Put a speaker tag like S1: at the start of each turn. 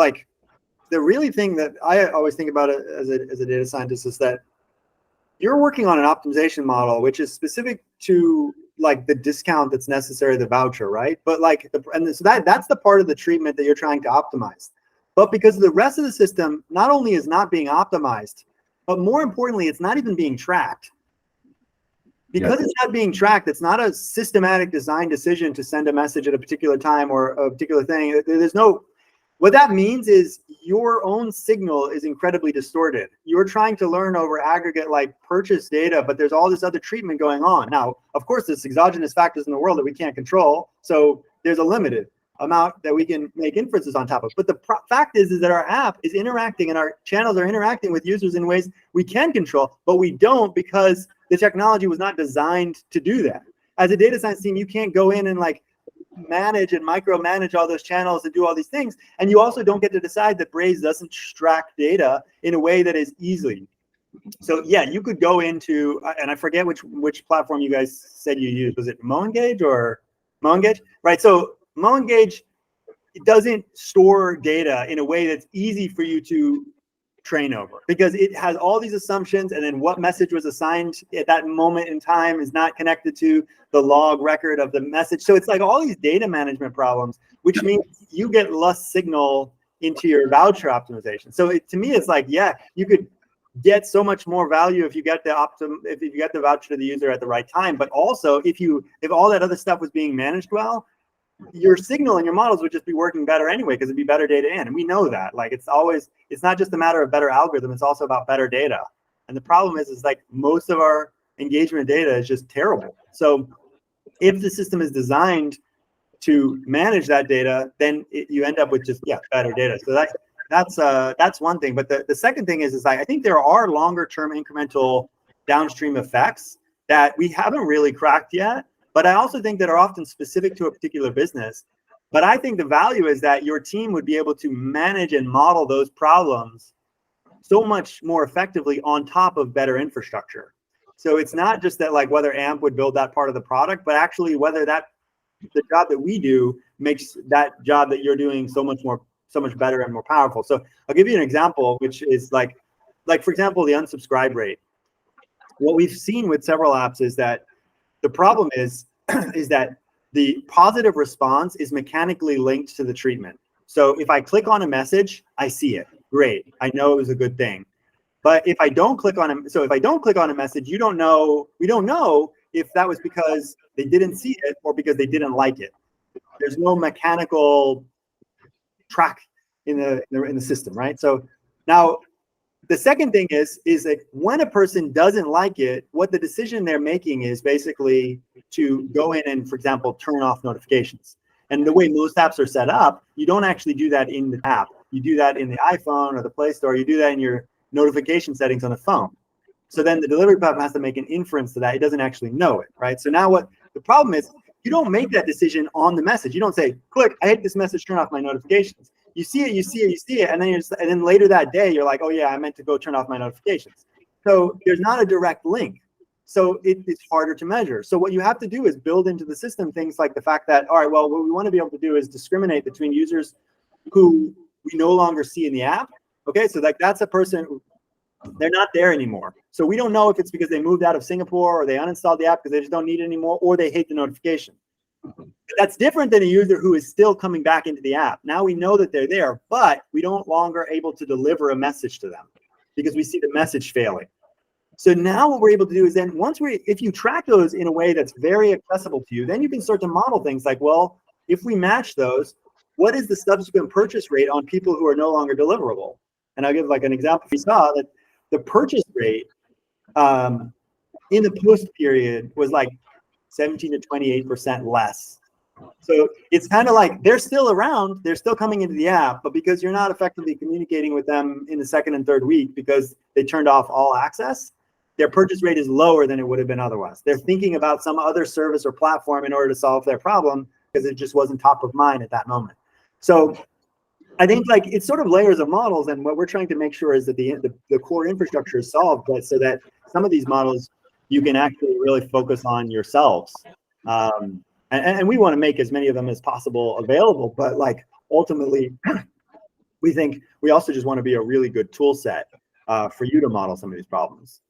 S1: like the really thing that I always think about it as a data scientist is that you're working on an optimization model, which is specific to like the discount that's necessary, the voucher, right? But like, so that's the part of the treatment that you're trying to optimize. But because the rest of the system not only is not being optimized, but more importantly, it's not even being tracked. Because it's not being tracked, it's not a systematic design decision to send a message at a particular time or a particular thing. There's no, what that means is your own signal is incredibly distorted. You're trying to learn over aggregate like purchase data, but there's all this other treatment going on. Now, of course, there's exogenous factors in the world that we can't control. So there's a limited amount that we can make inferences on top of. But the fact is that our app is interacting and our channels are interacting with users in ways we can control, but we don't because the technology was not designed to do that. As a data science team, you can't go in and like manage and micromanage all those channels and do all these things. And you also don't get to decide that Braze doesn't extract data in a way that is easily. So yeah, you could go into, and I forget which platform you guys said you used. Was it MoEngage or MoEngage? Right, so MoEngage, it doesn't store data in a way that's easy for you to train over because it has all these assumptions, and then what message was assigned at that moment in time is not connected to the log record of the message. So it's like all these data management problems, which means you get less signal into your voucher optimization. So to me, it's like, yeah, you could get so much more value if you get if you get the voucher to the user at the right time. But also if all that other stuff was being managed well, your signal and your models would just be working better anyway because it'd be better data in. And we know that. Like it's not just a matter of better algorithm, it's also about better data. And the problem is like most of our engagement data is just terrible. So if the system is designed to manage that data, then you end up with just better data. So that's one thing. But the second thing is like I think there are longer term incremental downstream effects that we haven't really cracked yet. But I also think that are often specific to a particular business. But I think the value is that your team would be able to manage and model those problems so much more effectively on top of better infrastructure. So it's not just that like whether AMP would build that part of the product, but actually whether the job that we do makes that job that you're doing so much better and more powerful. So I'll give you an example, which is like for example, the unsubscribe rate. What we've seen with several apps is that the problem is that the positive response is mechanically linked to the treatment. So if I click on a message, I see it. Great. I know it was a good thing. But if I don't click on a message, we don't know if that was because they didn't see it or because they didn't like it. There's no mechanical track in the system, right? So now the second thing is that when a person doesn't like it, what the decision they're making is basically to go in and, for example, turn off notifications. And the way most apps are set up, you don't actually do that in the app. You do that in the iPhone or the Play Store. You do that in your notification settings on the phone. So then the delivery platform has to make an inference to that. It doesn't actually know it, right? So now what the problem is, you don't make that decision on the message. You don't say, click, I hate this message, turn off my notifications. You see it, and then later that day, you're like, oh yeah, I meant to go turn off my notifications. So there's not a direct link. So it's harder to measure. So what you have to do is build into the system things like the fact that, all right, well, what we want to be able to do is discriminate between users who we no longer see in the app. Okay, so like that's a person, they're not there anymore. So we don't know if it's because they moved out of Singapore or they uninstalled the app because they just don't need it anymore, or they hate the notification. That's different than a user who is still coming back into the app. Now we know that they're there, but we don't longer able to deliver a message to them because we see the message failing. So now what we're able to do is then if you track those in a way that's very accessible to you, then you can start to model things like, well, if we match those, what is the subsequent purchase rate on people who are no longer deliverable? And I'll give like an example. We saw that the purchase rate in the post period was like 17 to 28% less. So it's kind of like they're still around, they're still coming into the app, but because you're not effectively communicating with them in the second and third week because they turned off all access, their purchase rate is lower than it would have been otherwise. They're thinking about some other service or platform in order to solve their problem because it just wasn't top of mind at that moment. So I think like it's sort of layers of models, and what we're trying to make sure is that the core infrastructure is solved, but so that some of these models you can actually really focus on yourselves. And we want to make as many of them as possible available, but like ultimately we think we also just want to be a really good tool set for you to model some of these problems.